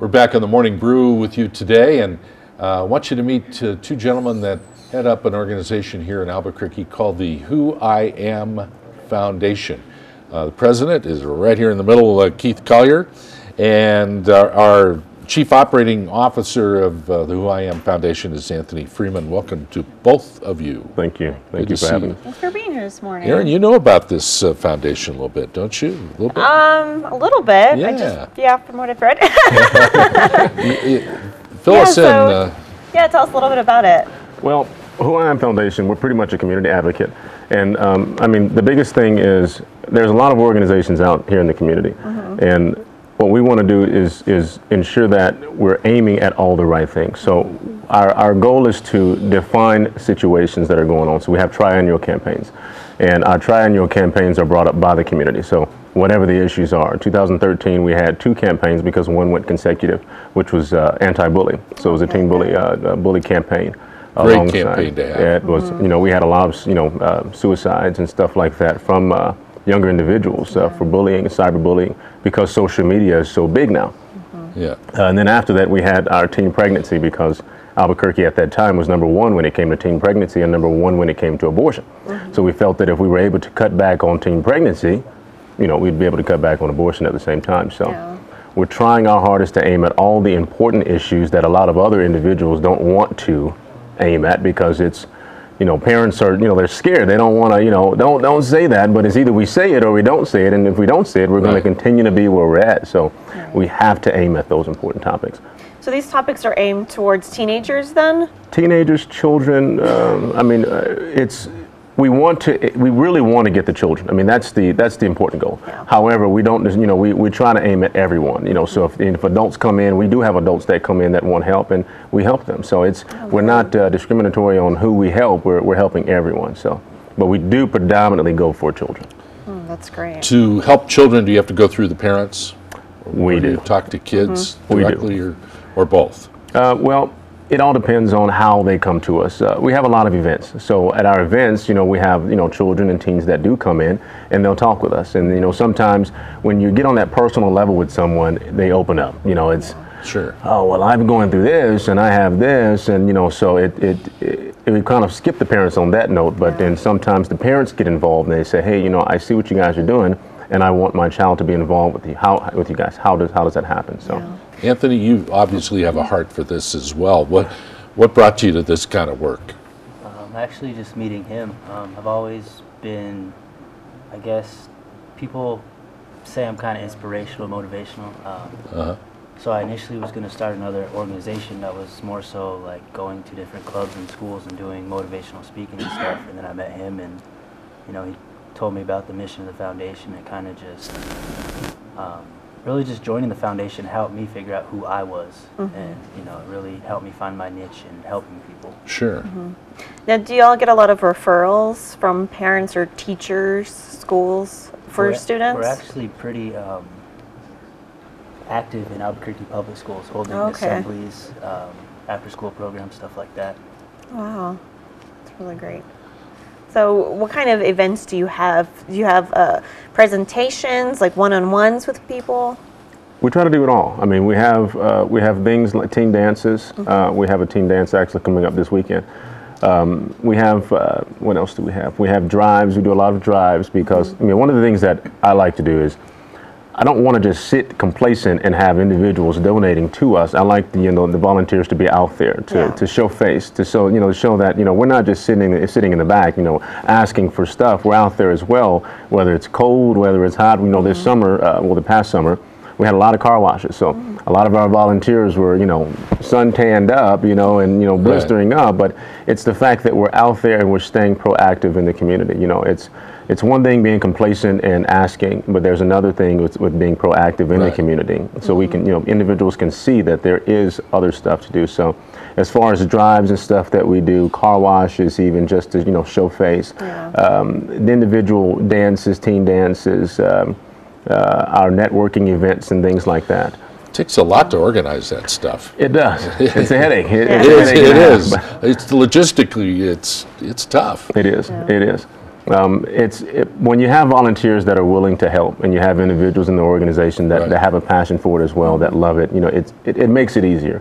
We're back on the Morning Brew with you today, and I want you to meet two gentlemen that head up an organization here in Albuquerque called the Who I Am Foundation. The president is right here in the middle, Keith Collier, and our Chief Operating Officer of the Who I Am Foundation is Anthony Freeman. Welcome to both of you. Thank you. Thank you for having me. Thanks for being here this morning. Aaron, you know about this foundation a little bit, don't you? A little bit? A little bit. Yeah. From what I've read. Fill us in. Tell us a little bit about it. Well, Who I Am Foundation, we're pretty much a community advocate. And the biggest thing is there's a lot of organizations out here in the community. And what we want to do is ensure that we're aiming at all the right things. So our goal is to define situations that are going on. So we have triennial campaigns. And our triennial campaigns are brought up by the community. So whatever the issues are. In 2013, we had 2 campaigns because one went consecutive, which was anti-bully. So it was a teen bully campaign. Great campaign to have. Yeah, it was, we had a lot of, suicides and stuff like that from younger individuals for bullying and cyberbullying because social media is so big now. And then after that, we had our teen pregnancy because Albuquerque at that time was #1 when it came to teen pregnancy and #1 when it came to abortion. So we felt that if we were able to cut back on teen pregnancy, we'd be able to cut back on abortion at the same time. So we're trying our hardest to aim at all the important issues that a lot of other individuals don't want to aim at because it's, parents are, they're scared. They don't want to, don't say that, but it's either we say it or we don't say it. And if we don't say it, we're going to continue to be where we're at. So we have to aim at those important topics. So these topics are aimed towards teenagers then? Teenagers, children, we really want to get the children. I mean, that's the important goal. However, we don't, we try to aim at everyone, so if adults come in, we do have adults that come in that want help and we help them. So we're not discriminatory on who we help, we're helping everyone. So, but we do predominantly go for children. That's great. To help children, do you have to go through the parents? We do. You talk to kids directly or both? Well, it all depends on how they come to us. We have a lot of events. So at our events, we have, children and teens that do come in and they'll talk with us. And, sometimes when you get on that personal level with someone, they open up. It's, oh, well, I'm going through this and I have this. And, so we kind of skip the parents on that note. But then sometimes the parents get involved and they say, hey, I see what you guys are doing and I want my child to be involved with you. With you guys. How does that happen? So. Anthony, you obviously have a heart for this as well. What brought you to this kind of work? Actually, just meeting him. I've always been, I guess, people say I'm kind of inspirational, motivational. So I initially was going to start another organization that was more so like going to different clubs and schools and doing motivational speaking and stuff. And then I met him and, he told me about the mission of the foundation. It kind of just... really just joining the foundation helped me figure out who I was and it really helped me find my niche in helping people. Sure. Now, do you all get a lot of referrals from parents or teachers, schools for students? We're actually pretty active in Albuquerque public schools, holding assemblies, after school programs, stuff like that. Wow, that's really great. So what kind of events do you have? Do you have presentations, like one-on-ones with people? We try to do it all. I mean, we have things like teen dances. We have a teen dance actually coming up this weekend. We have, what else do we have? We have drives. We do a lot of drives because, one of the things that I like to do is I don't want to just sit complacent and have individuals donating to us. I like the volunteers to be out there to show face, to show that we're not just sitting in the back, asking for stuff. We're out there as well, whether it's cold, whether it's hot. This summer, the past summer, we had a lot of car washes. So a lot of our volunteers were, sun tanned up, and blistering up. But it's the fact that we're out there and we're staying proactive in the community. It's one thing being complacent and asking, but there's another thing with being proactive in the community. So we can, individuals can see that there is other stuff to do. So as far as drives and stuff that we do, car washes, even just to, show face, the individual dances, teen dances, our networking events and things like that. It takes a lot to organize that stuff. It does. It's a headache. It is. It's logistically, it's tough. It is. It is. When you have volunteers that are willing to help, and you have individuals in the organization that have a passion for it as well, that love it, it makes it easier.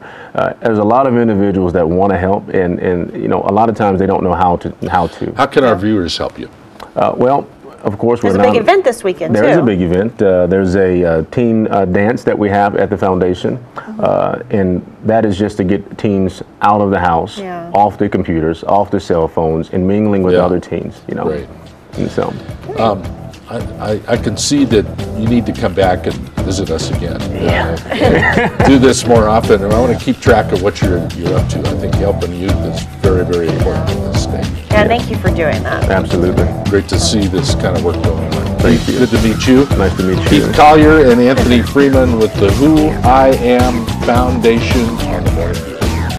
There's a lot of individuals that want to help, and a lot of times they don't know how to. How can our viewers help you? Well, of course, there's a big event this weekend, too. There is a big event. There's a teen dance that we have at the foundation, and that is just to get teens out of the house, off their computers, off their cell phones, and mingling with other teens. Great. And so, I can see that you need to come back and visit us again. Do this more often, and I want to keep track of what you're up to. I think helping youth is very, very important in this state. Yeah, thank you for doing that. Absolutely. Great to see this kind of work going on. Thank you. Good to meet you. Nice to meet you. Keith Collier and Anthony Freeman with the Who I Am Foundation on the Morning View.